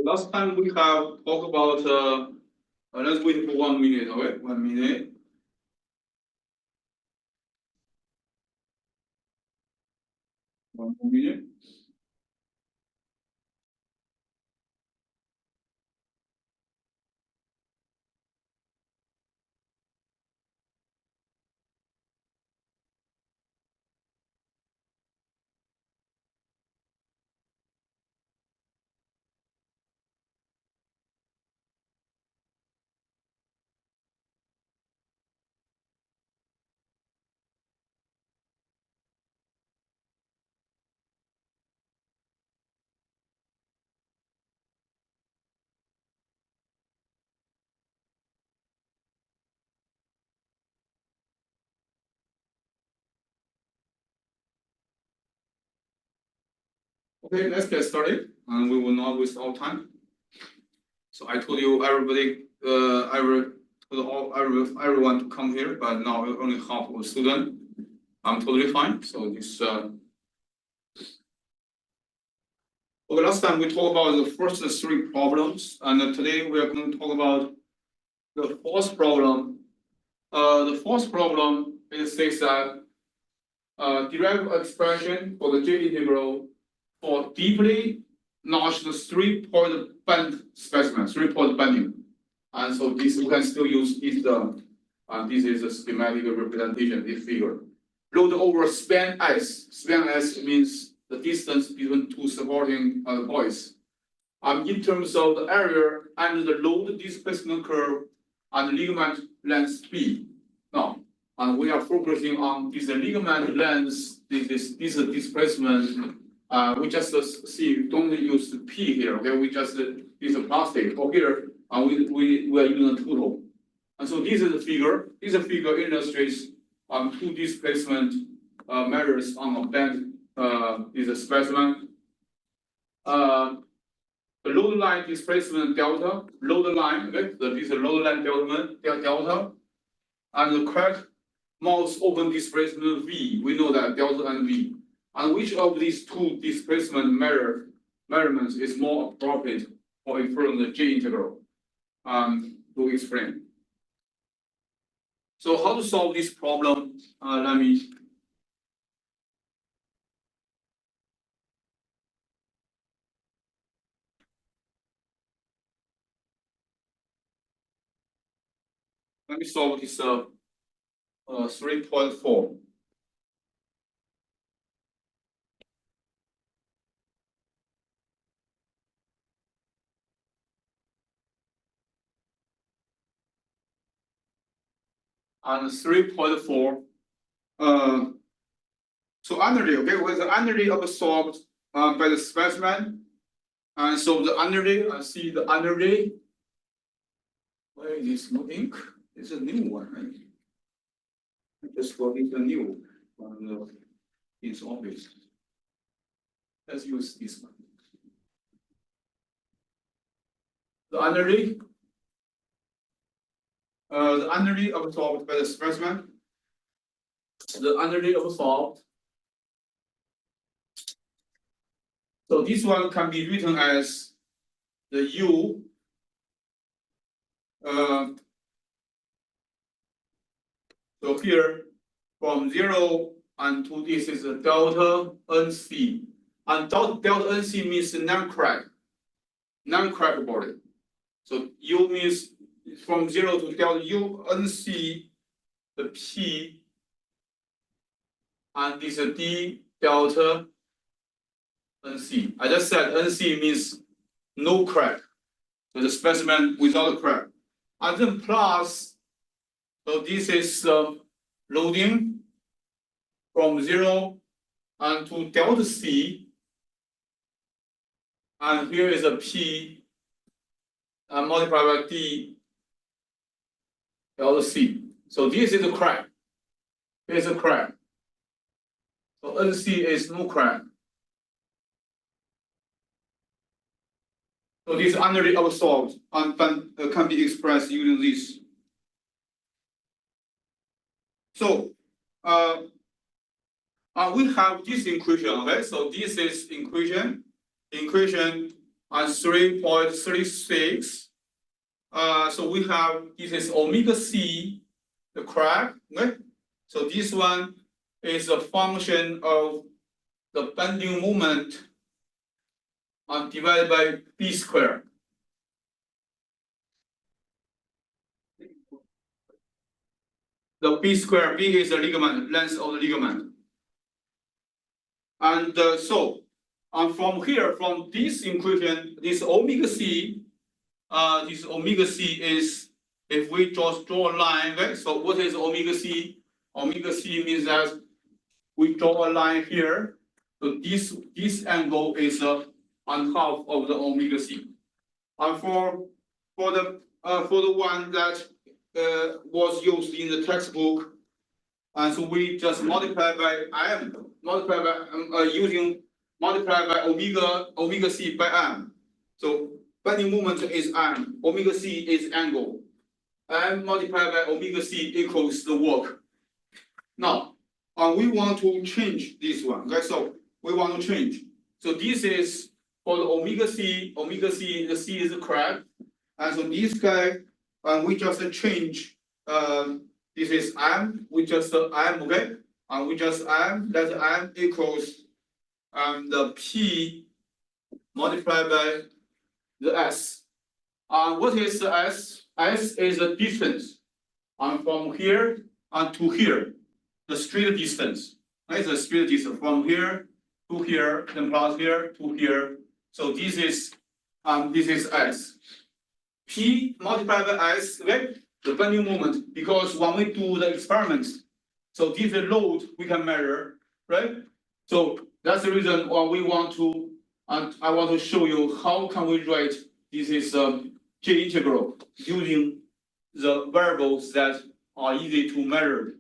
last time we have talked about, let's wait for 1 minute, okay? 1 minute. One more minute. Okay, let's get started, and we will not waste our time. So I told you everybody, everyone to come here, but now only half of the student. I'm totally fine. So this. Okay, last time we talked about the first 3 problems, and today we are going to talk about the fourth problem. The fourth problem says that derive expression for the J integral for deeply notched 3-point band specimen, 3-point bending. And so this we can still use this. This is a schematic representation, this figure. Load over span S. Span S means the distance between 2 supporting points. In terms of the area and the load displacement curve and ligament length B. Now, and we are focusing on this ligament length, this displacement. We just see, don't use P here, okay? We just use a plastic. Or here, we are using a total. And so this is a figure. This figure illustrates 2 displacement measures on a band is a specimen. The load line displacement delta, load line, okay? So this is a load line delta, and the crack mouth open displacement V. We know that delta and V. And which of these 2 displacement measurements is more appropriate for inferring the J integral? To explain. So how to solve this problem? Let me solve this 3.4. And 3.4. So energy, okay, with the energy absorbed by the specimen, and so the energy, I see the energy. Where is this? No ink? It's a new one, right? I just got it a new one. It's obvious. Let's use this one. The energy absorbed by the specimen. The energy absorbed. So this one can be written as the U. So here, from 0 and to this is a delta NC. And delta NC means non-crack body. So U means from 0 to delta U NC, the P, and this is D delta NC. I just said NC means no crack. So the specimen without crack. And then plus, so this is loading from 0 and to delta C. And here is a P multiplied by D delta C. So this is a crack. Here's a crack. So NC is no crack. So this energy absorbed and can be expressed using this. So we have this equation, okay? So this is equation and 3.36. So we have this is omega c, the crack, right? So this one is a function of the bending moment divided by b squared. The b squared, b is the ligament, length of the ligament. And from here, from this equation, this omega c is, if we just draw a line, right? So what is omega c? Omega c means that we draw a line here. So this angle is on half of the omega c. And for the one that was used in the textbook, and so we just multiply by m, multiply by omega c by m. So bending moment is m, omega c is angle. M multiplied by omega c equals the work. Now, we want to change this one. Okay, so we want to change. So this is for the omega c, the c is correct. And so this guy, we just change, this is m, we just m, okay? And we just m, that m equals the p multiplied by the s. What is the s? S is the distance from here to here, the straight distance. Right? The straight distance from here to here, then plus here to here. So this is s. P multiplied by s, okay? The bending moment, because when we do the experiments, so this is the load we can measure, right? So that's the reason why we want to, and I want to show you how can we write this is J integral using the variables that are easy to measure.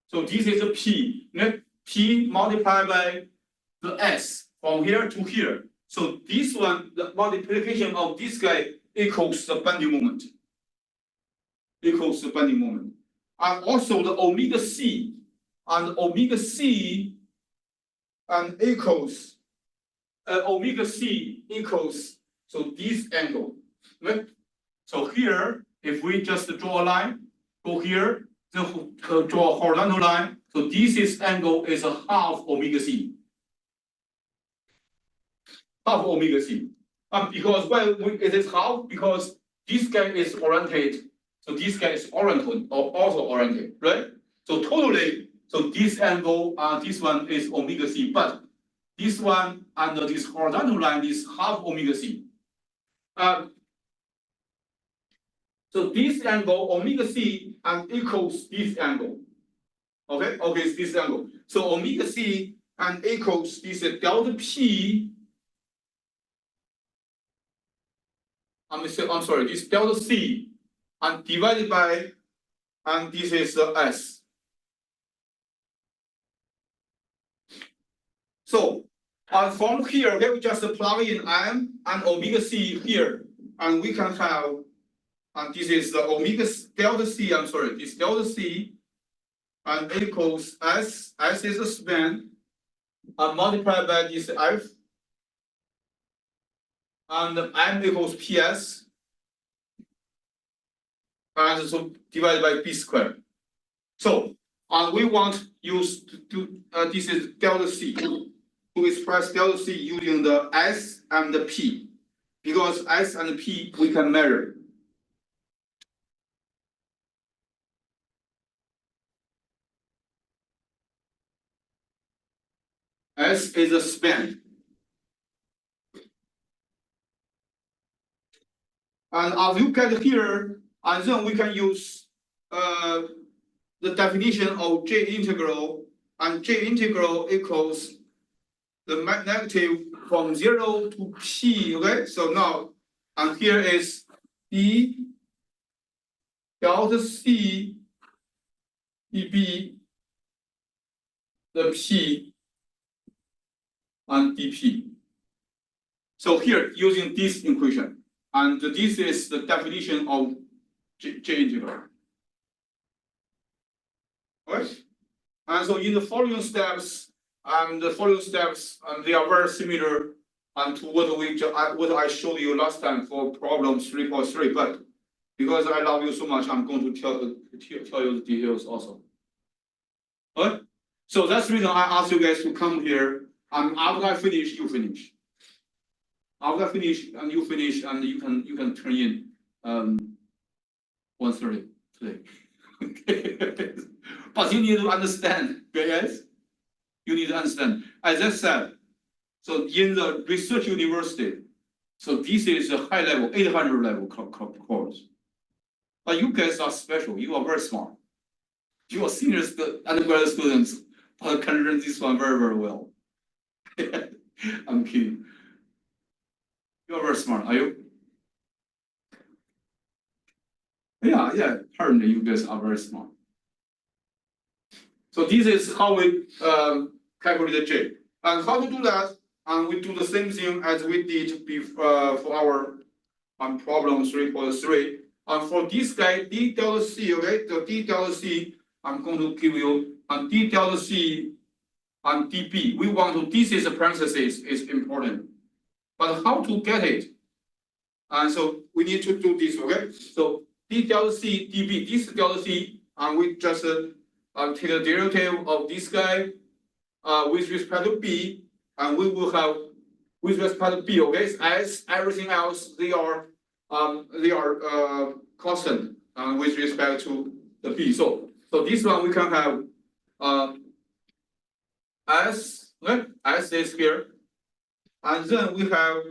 So this is a P. P multiplied by the S from here to here. So this one, the multiplication of this guy equals the bending moment. Equals the bending moment. And also the omega C. And omega C and equals omega C equals so this angle. Right? So here, if we just draw a line, go here, then draw a horizontal line. So this angle is a half omega c. Half omega c. Because it is half, because this guy is oriented. So this guy is oriented or also oriented, right? So totally, so this angle, this one is omega c, but this one under this horizontal line is half omega c. So this angle, omega c, and equals this angle. Okay, it's this angle. So omega c and equals this delta p. I'm sorry, this delta c, and divided by, and this is the s. So, from here, okay, we just plug in m and omega c here, and we can have. And this is the omega delta c, I'm sorry, this delta c and equals s is a span, and multiplied by this f, and m equals ps, and so divided by b squared. So, we want use to this is delta c, to express delta c using the s and the p, because s and p we can measure. S is a span. And as you get here, and then we can use the definition of J integral, and J integral equals the negative from 0 to p, okay? So now, and here is d delta c db, the p and dp. So here, using this equation, and this is the definition of J integral. All right? And so in the following steps, they are very similar and to what I showed you last time for problem 3.3, but because I love you so much, I'm going to tell you the details also. Alright? So that's the reason I asked you guys to come here, and after I finish, you finish. After I finish and you finish, and you can turn in 1:30 today. Okay. But you need to understand, guys. You need to understand. As I said, so in the research university, so this is a high level, 800 level course. But you guys are special. You are very smart. You are senior undergraduate students, but can learn this one very, very well. I'm kidding. You are very smart, are you? Yeah, apparently you guys are very smart. So this is how we calculate the J. And how to do that? And we do the same thing as we did before, for our problem 3.3. And for this guy, d delta c, okay, the d delta c, I'm going to give you d delta c and dB. We want to, this is a parenthesis, is important. But how to get it? And so we need to do this, okay? So d delta c dB, this delta c, and we just take the derivative of this guy with respect to b, and we will have with respect to b, okay? As everything else, they are constant with respect to the b. So this one we can have s, okay? S is here, and then we have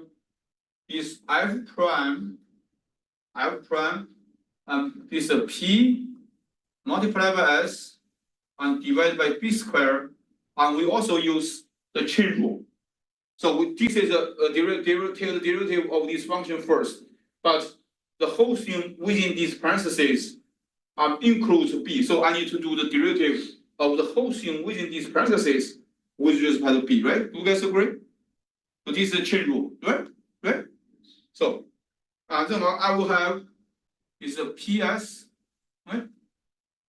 is f prime, is a p multiplied by s and divided by b squared, and we also use the chain rule. So this is a derivative of this function first, but the whole thing within these parentheses includes b. So I need to do the derivative of the whole thing within these parentheses with respect to b, right? Do you guys agree? So this is the chain rule, right? Right? So then I will have is a ps, right?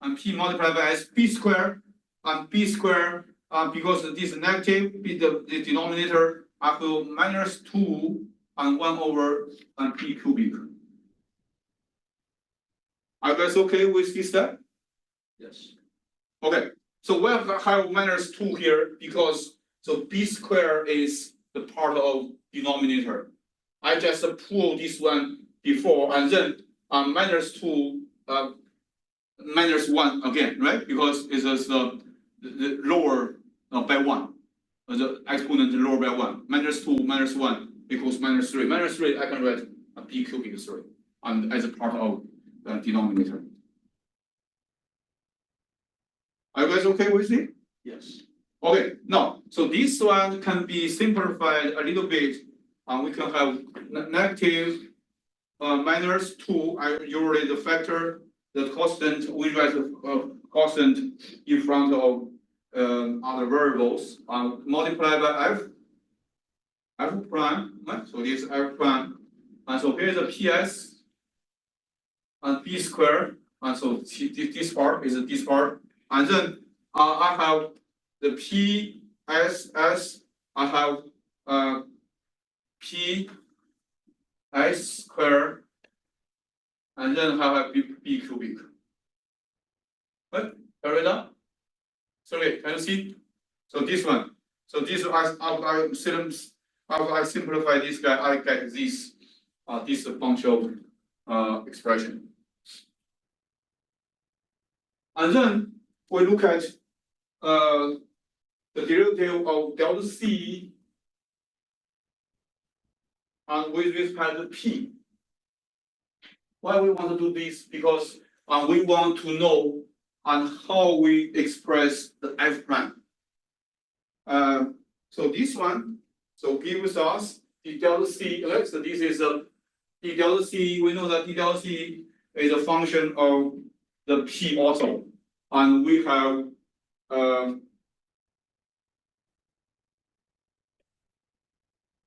And p multiplied by s b squared, and b squared because this is negative, the denominator I will minus 2 and 1 over p cubic. Are you guys okay with this step? Yes. Okay. So we have minus 2 here because so b squared is the part of denominator. I just pull this one before, and then minus 2 minus 1 again, right? Because it is the lower by 1. The exponent lower by 1. Minus 2 minus 1 equals minus 3. Minus 3 I can write a b cubic 3 and as a part of the denominator. Are you guys okay with it? Yes. Okay, now, so this one can be simplified a little bit. We can have negative minus 2. I usually the factor, the constant, we write the constant in front of other variables, multiplied by f prime, right? So this is f prime, and so here's the ps and b squared, and so this part is this part, and then I have the pss, I have p s squared, and then I have b cubic. Right? Carry that. Sorry, can you see? So this one. So this after I simplify this guy, I get this this functional expression. And then we look at the derivative of delta c and with respect to p. Why we want to do this? Because we want to know how we express the f prime. So this one, so gives us d delta c, right? So this is a d delta c. We know that d delta c is a function of the p also, and we have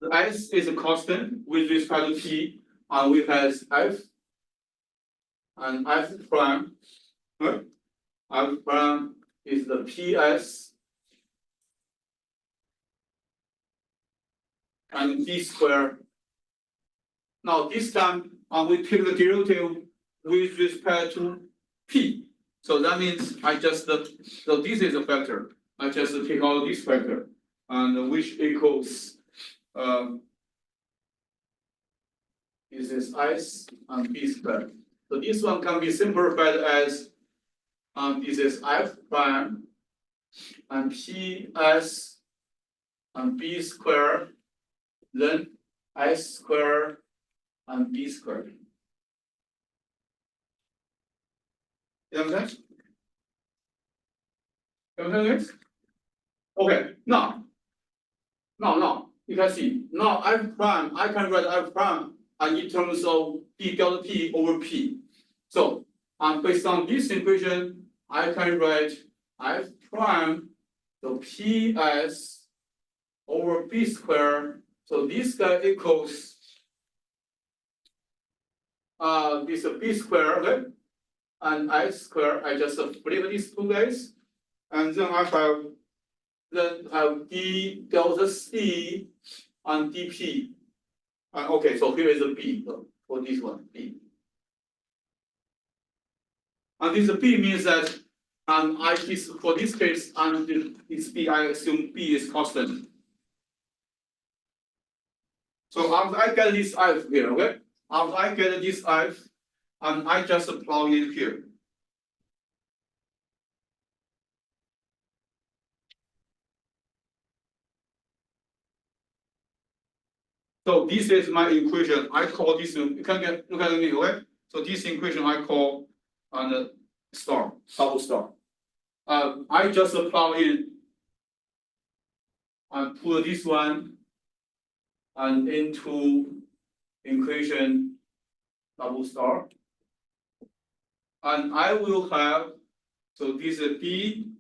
the s is a constant with respect to p, and we have f and f prime, right? F prime is the ps and b square. Now this time, we take the derivative with respect to p. So that means I just, so this is a factor. I just take out this factor, and which equals, this is s and b squared. So this one can be simplified as, this is f prime and ps and b squared, then s squared and b squared. You understand? You understand this? Okay, now you can see, now f prime, I can write f prime and in terms of d delta t over p. So, based on this equation, I can write f prime, so ps over b squared. So this guy equals, this b squared, okay? And s squared, I just flip these two guys, and then I have d delta c and dp. And okay, so here is a b for this one, b. And this b means that, for this case, and this b, I assume b is constant. So after I get this f here, okay? After I get this f, and I just plug in here. So this is my equation. I call this, you can look at me, okay? So this equation I call star, double star. I just plug in and put this one and into equation double star. And I will have, so this is d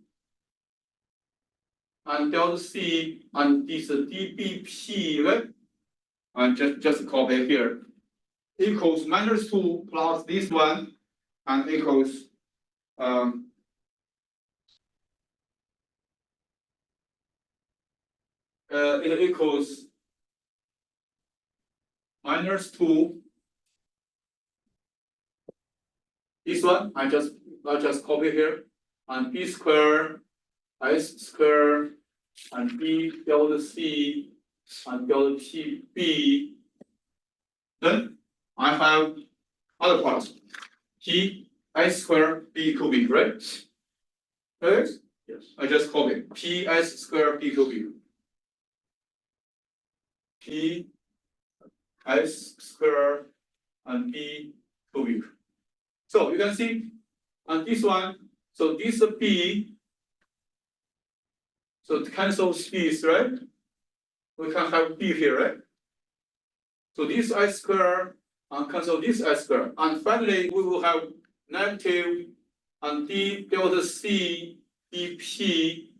and delta c, and this is dbp, right? And just copy here, equals -2 plus this one, and equals, it equals -2. This one I just copy here, and b squared, s squared, and b delta c and delta p. Then I have other parts. P s squared b cubic, right? Right? Yes. I just copy p s squared b cubic. P s squared and b cubic. So you can see on this one, so this b, so it cancels this, right? We can have b here, right? So this s squared cancel this s squared, and finally we will have negative and d delta c dp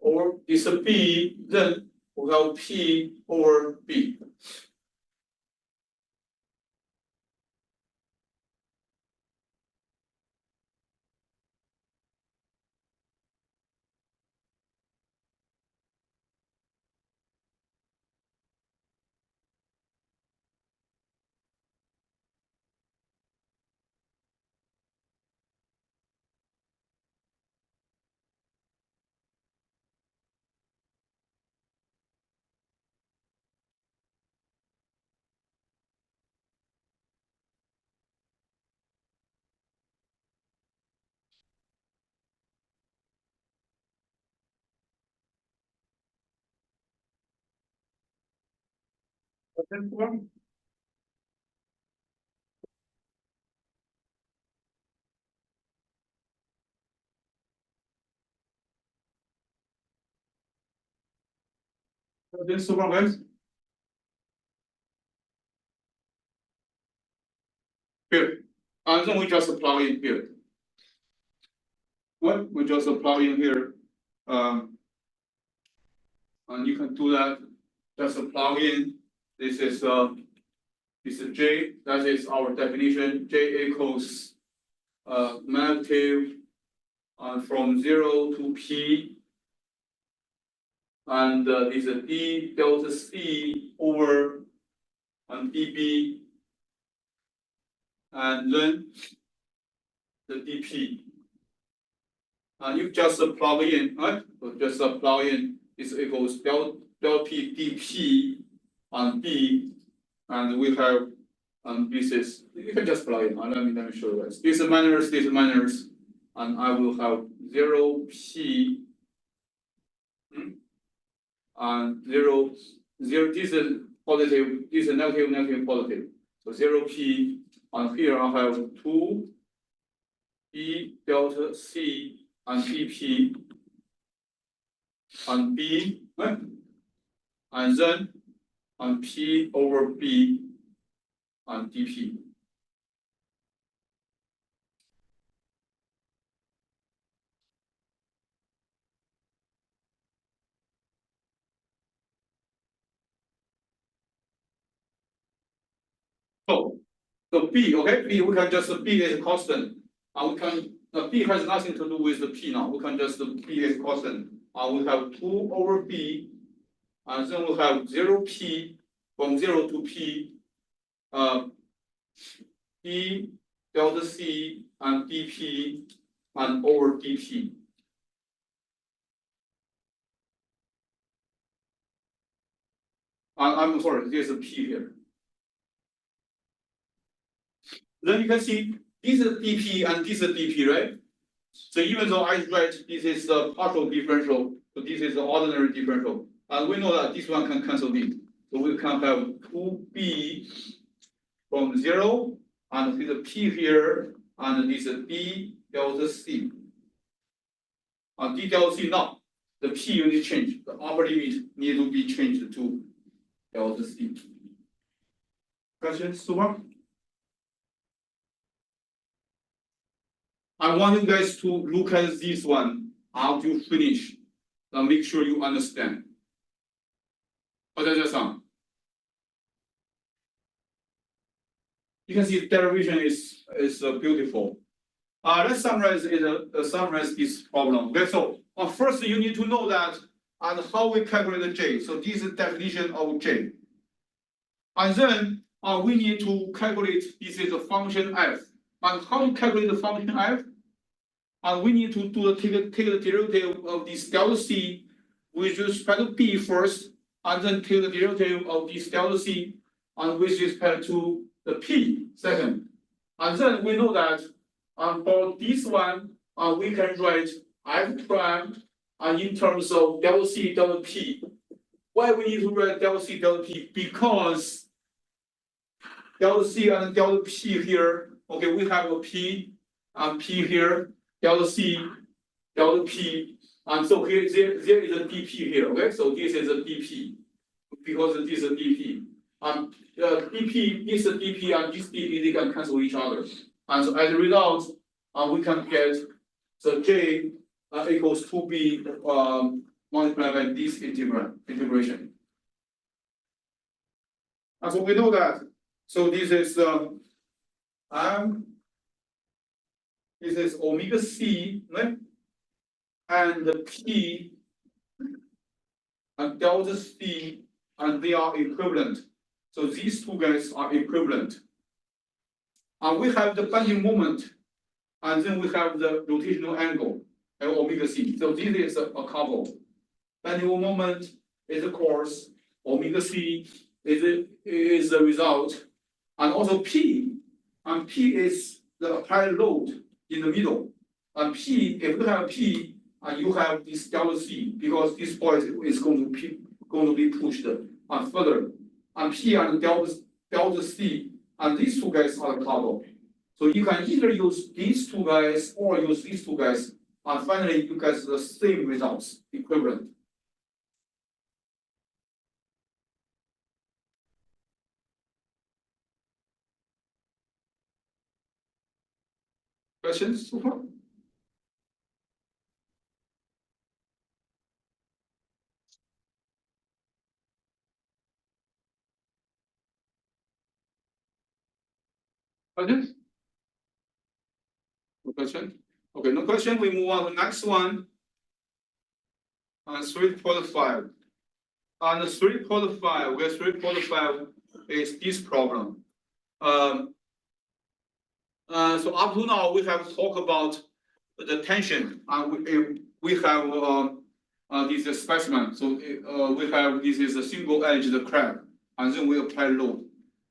over this b, then we have p over b. This super guys. Here, and then we just plug in here. Well, we just plug in here, and you can do that. Just plug in. This is J. That is our definition. J equals negative from 0 to p and this is d delta c over dB, and then the dP. And you just plug in, right? So just plug in this equals del P dP on B, and we have this is you can just plug in. Let me show you this. This is minus, and I will have 0P and 0 this is positive, this is negative, negative, positive. So 0P, and here I have 2 E delta C and dP on B, right? And then on P over B on dP. So B, okay, B, we can just B is constant. And we can B has nothing to do with the P now. We can just B is constant. We have 2 over B, and then we have 0P from 0 to P, D delta C and dP and over dP. I'm sorry, there's a P here. Then you can see this is dP and this is dP, right? So even though I write this is the partial differential, so this is the ordinary differential, and we know that this one can cancel this. So we can have 2B from 0, and with the P here, and this is D delta C. And D delta C now, the P unit change, the upper limit need to be changed to delta C. Questions so far? I want you guys to look at this one after you finish. And make sure you understand. 大家想 You can see derivation is beautiful. Let's summarize this problem. Okay, so first you need to know that and how we calculate the J. So this is definition of J. And then we need to calculate this is a function f. And how to calculate the function f? And we need to take the derivative of this delta C with respect to B first, and then take the derivative of this delta C and with respect to the P second. And then we know that for this one, we can write f prime in terms of delta C delta P. Why we need to write delta C delta P? Because delta C and delta P here, okay, we have a P and P here, delta C, delta P, and so here there is a dP here, okay? So this is a dP, because this is a dP. dP, this is dP and this dP, they can cancel each other. And so as a result, we can get the J equals 2B multiplied by this integration. And so we know that. So this is this is omega C, right? And the P and delta C, and they are equivalent. So these two guys are equivalent. And we have the bending moment, and then we have the rotational angle at omega C. So this is a couple. Bending moment is of course omega C is the result, and also P, and P is the applied load in the middle. And P, if you have P, and you have this delta C, because this point is going to be pushed further. And P and delta C, and these two guys are coupled. So you can either use these two guys or use these two guys, and finally you get the same results, equivalent. Questions so far? Questions? No question? Okay, no question. We move on to the next one. and 3.5. And 3.5, where 3.5 is this problem. So up to now, we have talked about the tension, and we have this specimen. So we have this is a single-edged crack, and then we apply load.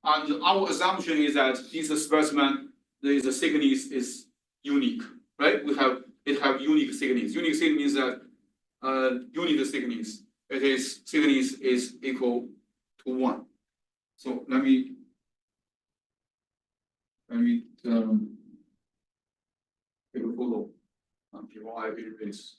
And our assumption is that this specimen, the thickness is unique, right? It have unique thickness. Unique thickness means that unit thickness. Thickness is equal to 1. So let me take a photo before I erase.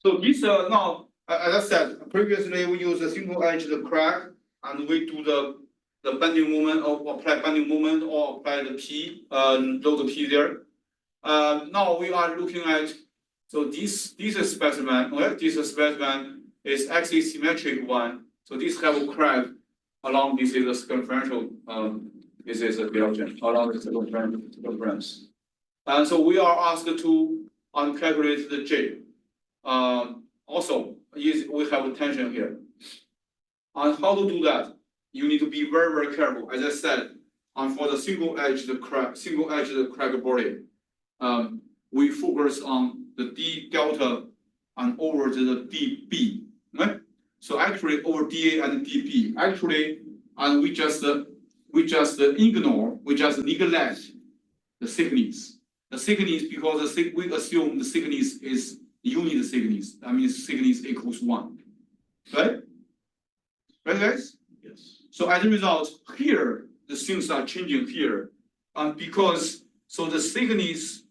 So this now, as I said, previously we use a single-edged crack, and we do the bending moment or apply bending moment or apply the P, load the P there. Now we are looking at this specimen. Well, this specimen is actually symmetric one. So this have a crack along this is a circumferential. This is a direction along the circumference. And so we are asked to calculate the J. Also, we have a tension here. And how to do that? You need to be very, very careful. As I said, for the single-edged crack body, we focus on the d delta and over the dB, right? So actually over dA and dB, actually, and we just ignore, we just neglect the thickness. The thickness because we assume the thickness is unit thickness. That means thickness equals 1, right? Right, guys? Yes. So as a result, here the things are changing here, because the thickness,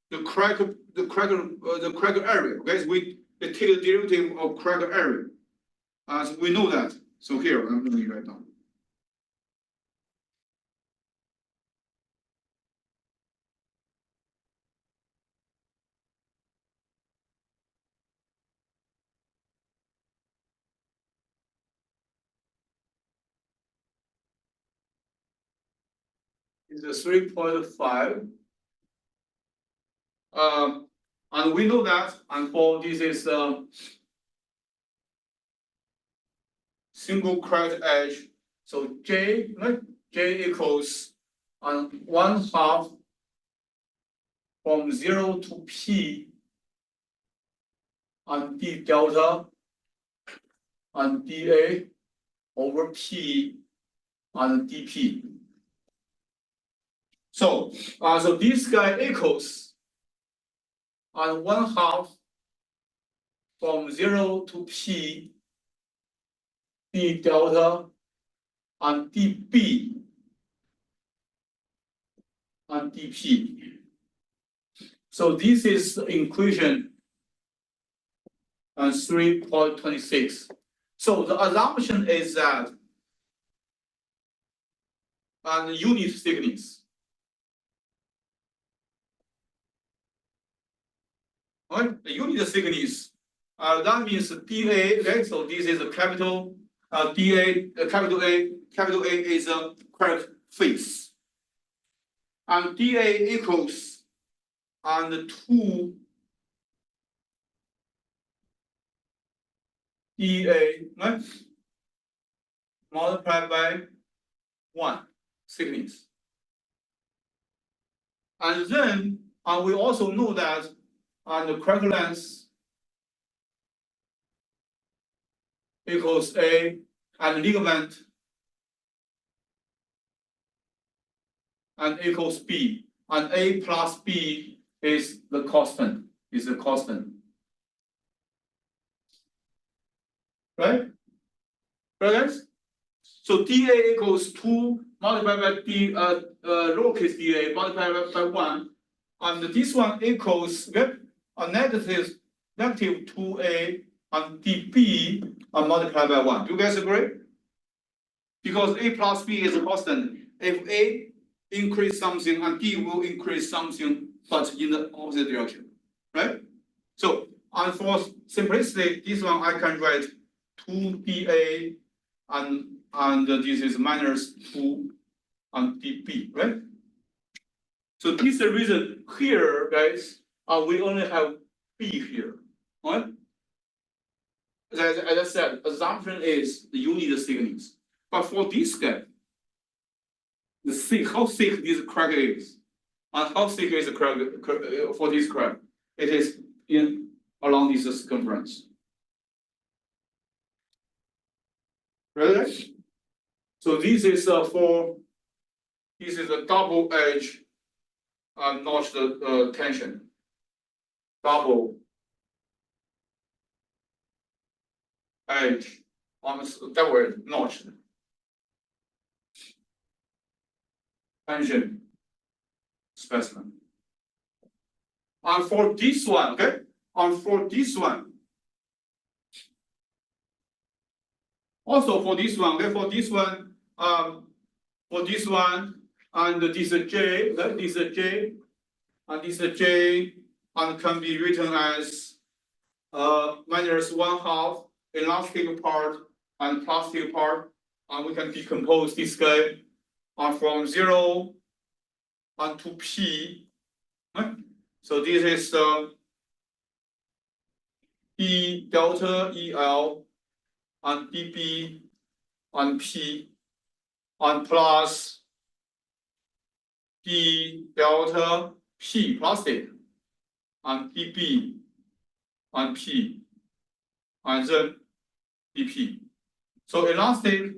the crack area. Okay, we take the derivative of crack area, so we know that. So here I'm going to write down. Is a 3.5. And we know that, and for this is single cracked edge. So J, right? J equals 1/2 from 0 to P and d delta and dA over P and dP. So this guy equals 1/2 from 0 to P d delta and dB and dP. So this is the equation 3.26. So the assumption is that unit thickness. Right? The unit thickness, that means dA, right? So this is a capital dA, capital A is a crack face. And dA equals 2 dA, right? Multiplied by 1 thickness. And then we also know that the crack length equals A, and ligament and equals B, and A plus B is the constant. Right? Right, guys? So dA equals 2 multiplied by d lowercase dA multiplied by 1, and this one equals a negative 2A and dB multiplied by 1. Do you guys agree? because A plus B is a constant. If A increase something and D will increase something, but in the opposite direction, right? So, and for simplicity, this one I can write 2dA and this is minus 2 and dB, right? So this is the reason here, guys, we only have B here, right? As I said, assumption is you need the thickness. But for this guy, the thick, how thick this crack is, and how thick is the crack for this crack? It is in along this circumference. Right? So this is this is a double edge notched tension. Double edge that word notched tension specimen. And for this one, okay, and for this one, also for this one, okay, for this one, and this is J, okay, this is J, and this is J, and can be written as minus 1/2 elastic part and plastic part, and we can decompose this guy from 0 and to P. Right? So this is E delta EL and dB and P and plus D delta P plastic and dB and P and then dP. So elastic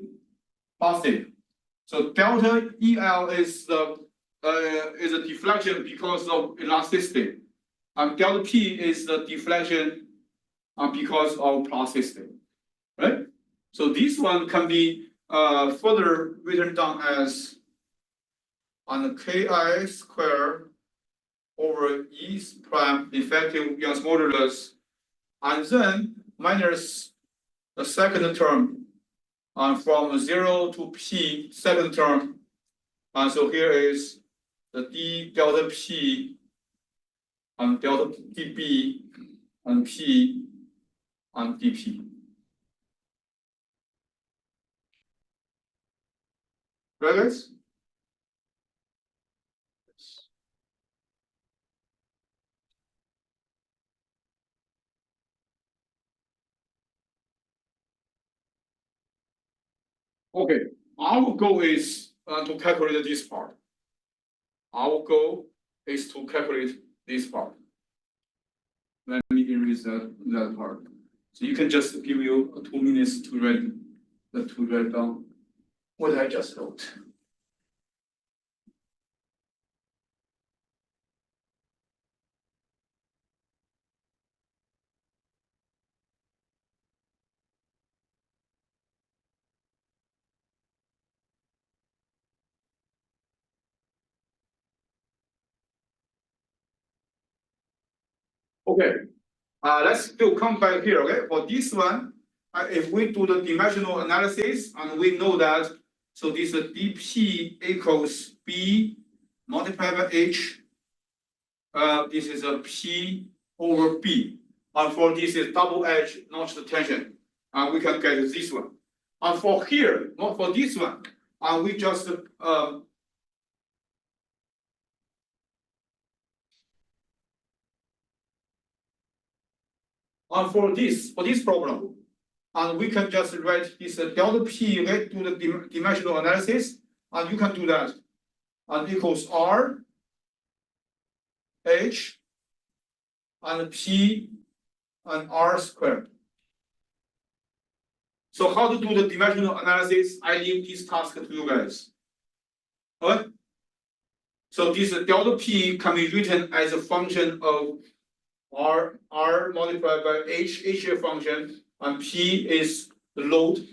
plastic. So delta EL is a deflection because of elasticity, and delta P is the deflection because of plasticity, right? So this one can be further written down as on Ki square over E prime effective Young's modulus, and then minus the second term from 0 to P second term, and so here is the D delta P and delta dB and P and dP. Right, guys? Okay, our goal is to calculate this part. Our goal is to calculate this part. Let me erase that part. So you can just give you 2 minutes to write down what I just wrote. Okay, let's still come back here. Okay, for this one, if we do the dimensional analysis, and we know that, so this dP equals B multiplied by H. This is a P over B. And for this is double edge notched tension. We can get this one. And for here, not for this one, we just and for this problem, and we can just write this delta P, okay, do the dimensional analysis, and you can do that, and equals R H and P and R squared. So how to do the dimensional analysis? I leave this task to you guys. Alright? So this delta P can be written as a function of R multiplied by H function, and P is the load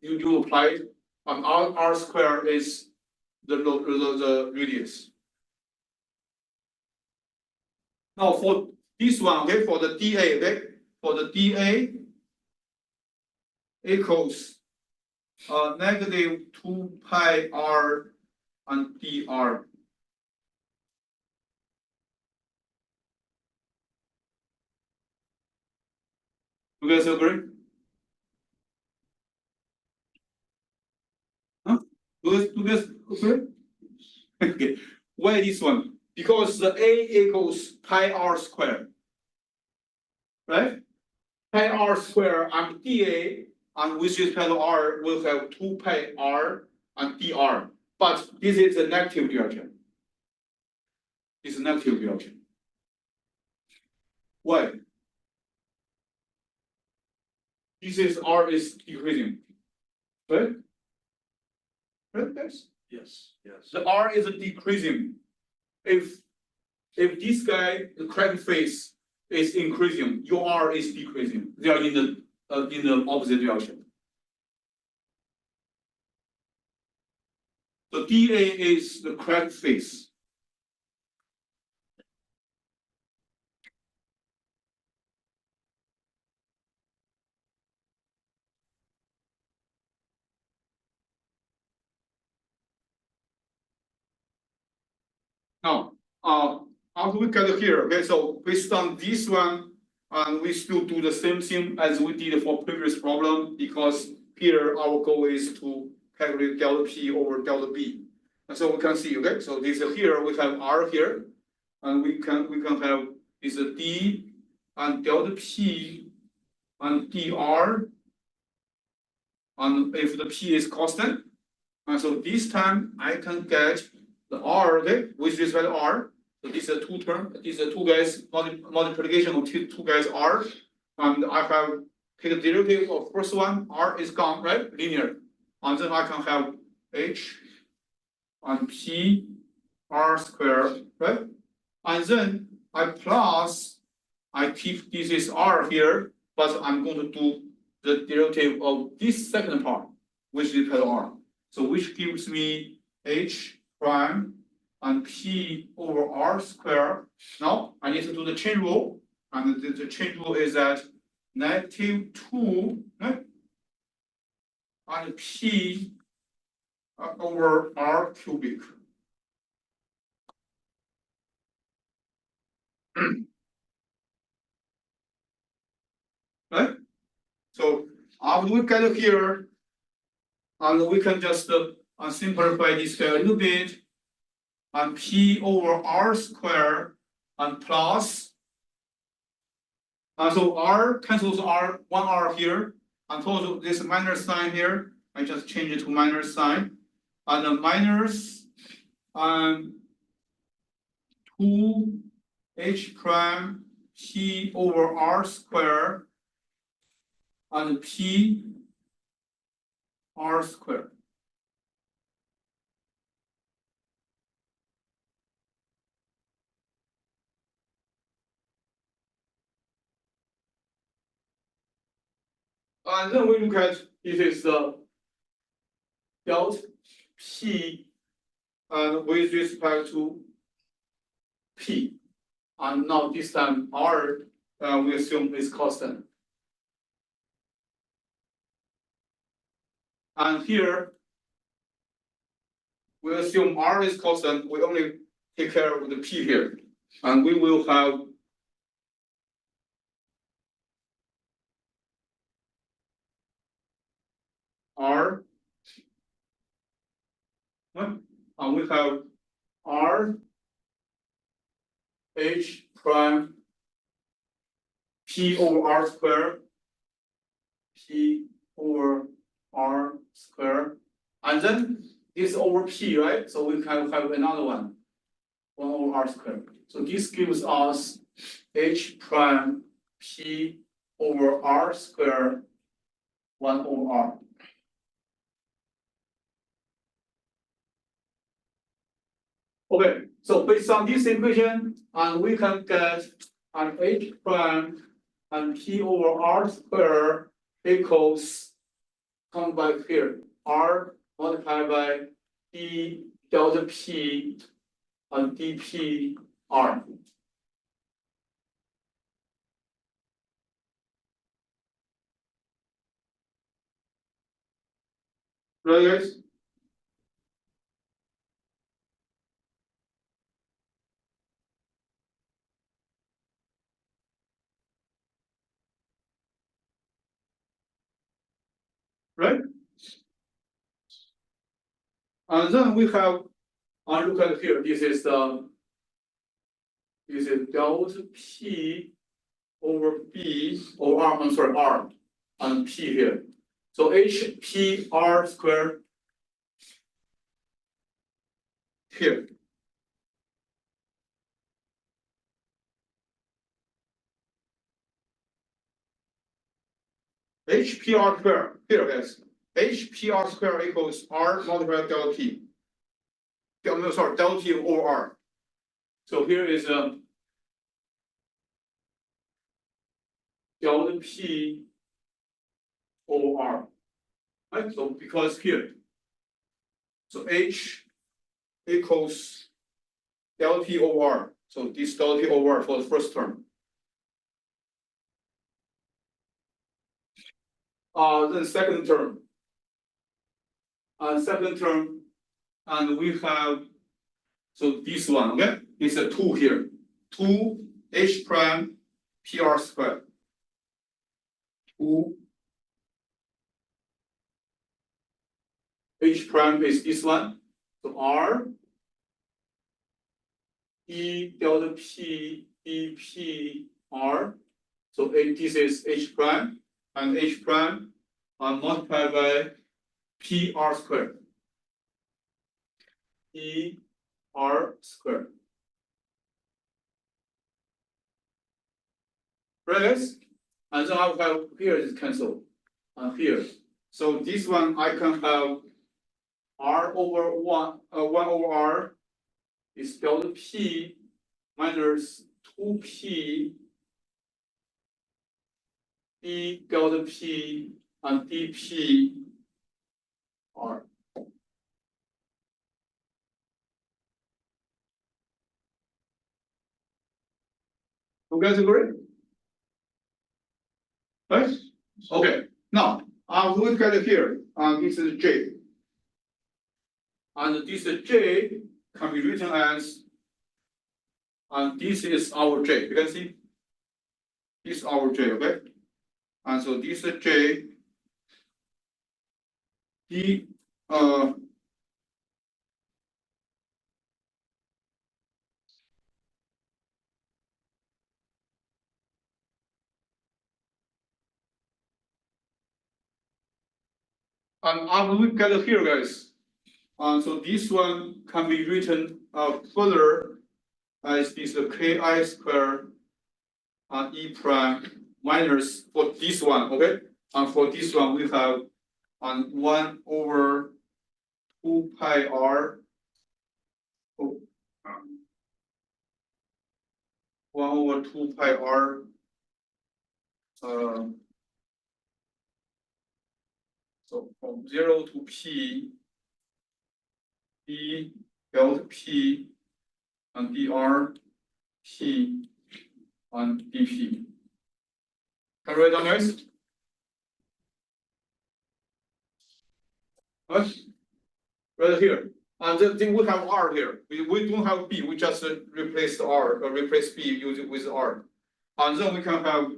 you applied, and R squared is the radius. Now for this one, okay, for the dA, okay, for the dA equals negative 2 pi r and dr. You guys agree? Huh? You guys agree? Okay. Why this one? Because the A equals pi r squared, right? Pi r squared and dA, and with respect to r, will have 2 pi r and dr. But this is a negative direction. This is a negative direction. Why? This is r is decreasing, right? Right, guys? Yes, yes. The r is decreasing. If this guy, the crack face is increasing, your r is decreasing. They are in the opposite direction. So dA is the crack face. Now, how do we get here? Okay, so based on this one, and we still do the same thing as we did for previous problem, because here our goal is to calculate delta P over delta B. And so we can see, okay, so this here we have R here, and we can have this D and delta P and dr, and if the P is constant, and so this time I can get the R, okay, with respect to R. So these are two terms, these are two guys, multiplication of two guys R. And I have take the derivative of first one, R is gone, right? Linear. And then I can have H and P R squared, right? And then I keep this is R here, but I'm going to do the derivative of this second part, which is R. So which gives me H prime and P over R squared. Now I need to do the chain rule, and the chain rule is that negative 2, right? And P over R cubic. Right? So after we get here, and we can just simplify this guy a little bit, and P over R squared and plus, so R cancels R, one R here, and also this minus sign here, I just change it to minus sign, and the minus 2 H prime P over R squared and P R squared. And then we look at it is the delta P and with respect to P. And now this time R we assume is constant. And here we assume R is constant, we only take care of the P here. And we will have R, and we have R H prime P over R squared, P over R squared, and then this over P, right? So we can have another one over R squared. So this gives us H prime P over R squared 1 over R. Okay, so based on this equation, and we can get an H prime and P over R squared equals, come back here, R multiplied by D delta P and dP R. Right, guys? Right? And then we have, look at here, this is delta P over B or R, I'm sorry, R and P here. So HPR squared here. HPR squared, here guys. HPR squared equals R multiplied delta P. No, sorry, delta P over R. So here is delta P over R. Right? So because here, so H equals delta P over R. So this delta P over R for the first term. Then second term. And we have, so this one, okay, is a 2 here. 2 H prime PR squared. 2 H prime is this one. So R E delta P E P R. So this is H prime and H prime multiplied by PR squared. E R squared. Right, guys? And then I will have here is cancelled. Here. So this one I can have R over 1 over R is delta P minus 2P d delta P and dP R. You guys agree? Right? Okay. Now, look at it here. This is J. And this J can be written as, and this is our J. You can see? This is our J, okay? And so this is J, D, and look at it here, guys. So this one can be written further as this Ki squared E prime minus for this one, okay? And for this one we have 1 over 2 pi R. 1 over 2 pi R. So from 0 to P, D delta P and dr P and dP. Can you write down, guys? Right here. And then we have R here. We don't have B. We just replace R or replace B using with R. And then we can have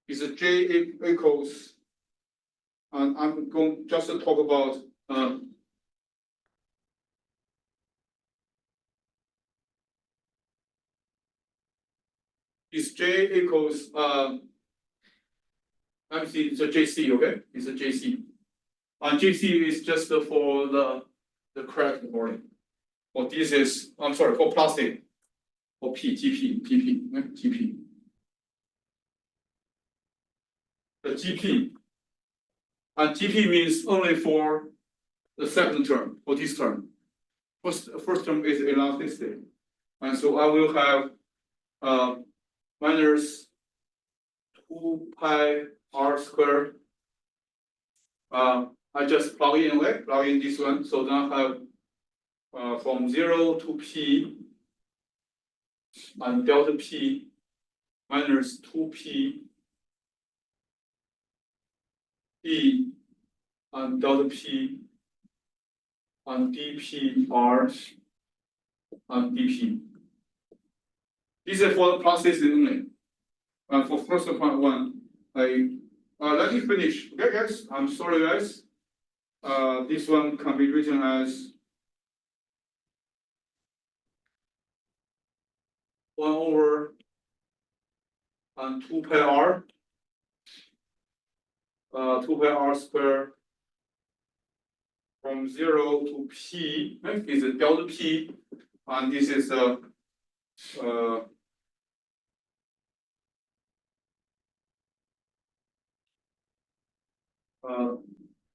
is J equals. And I'm going just to talk about is J equals let me see, it's a JC, okay? It's a JC. And JC is just for the cracked boarding. Or this is, I'm sorry, for plastic. For TP. The GP. And GP means only for the second term, for this term. First term is elasticity. And so I will have minus 2 pi R squared. I just plug in this one. So then I have from 0 to P and delta P minus 2P D and delta P and dPr and dP. This is for the process only. And for first part one, let me finish. Okay, guys, I'm sorry, guys. This one can be written as 1 over and 2 pi r, 2 pi r square from 0 to p, right? Is a delta p, and this is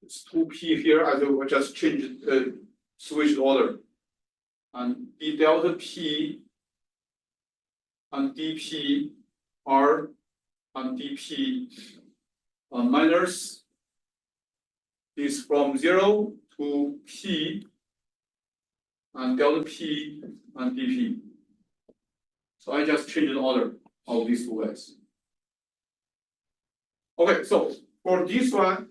it's 2p here. I will just change it, switch order, and d delta p and dp r and dp minus is from 0 to p and delta p and dp. So I just changed the order of these two guys. Okay, so for this one,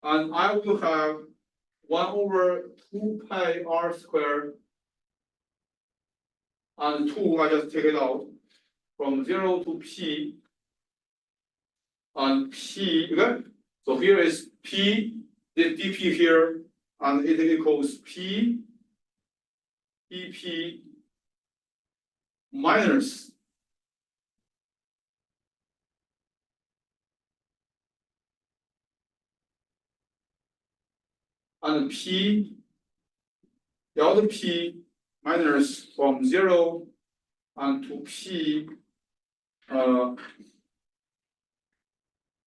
and I will have 1 over 2 pi r squared and 2, I just take it out from 0 to p and p, okay? So here is p, the dp here, and it equals p dp minus and p delta p minus from 0 and to p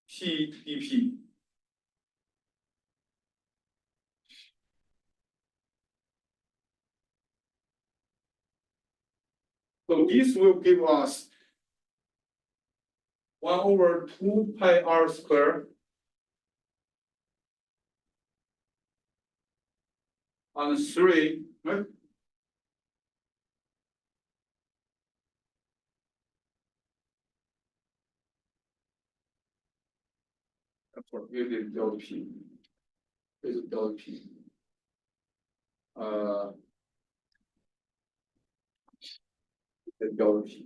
p dp. So this will give us 1 over 2 pi r squared and 3, right? It is delta p. Is delta p. Delta p.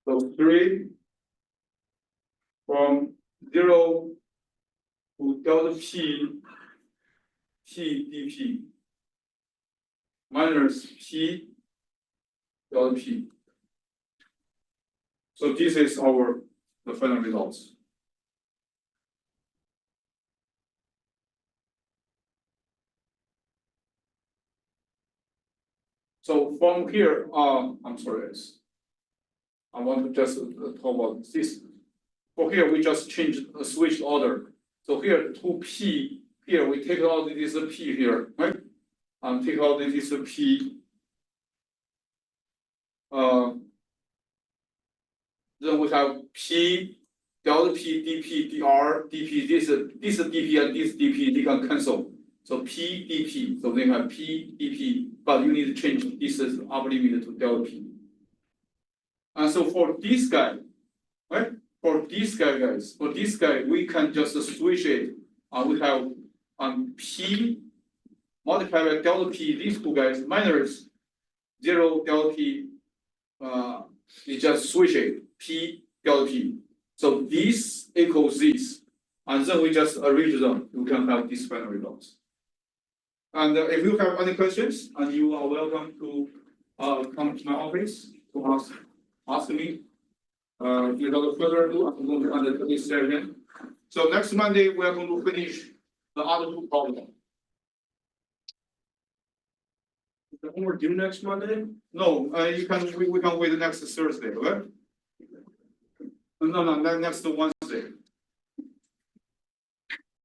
So 3 from 0 to delta p dp minus p delta p. So this is the final results. So from here, I'm sorry, guys. I want to just talk about this. For here, we just switched order. So here, 2p, here we take out this p here, right? And take out this p. Then we have p delta p dp dr dp. This dp and this dp they can cancel. So p dp. So they have p dp, but you need to change this upper limit to delta p. And so for this guy, right? For this guy, guys, for this guy, we can just switch it. We have p multiplied by delta p. These two guys minus 0 delta p. You just switch it p delta p. So this equals this, and then we just arrange them. You can have these final results. And if you have any questions, and you are welcome to come to my office to ask me. Without further ado, I'm going to end this session. So next Monday we are going to finish the other two problems. Is the homework due next Monday? No, we can wait next Thursday, okay? No, next one.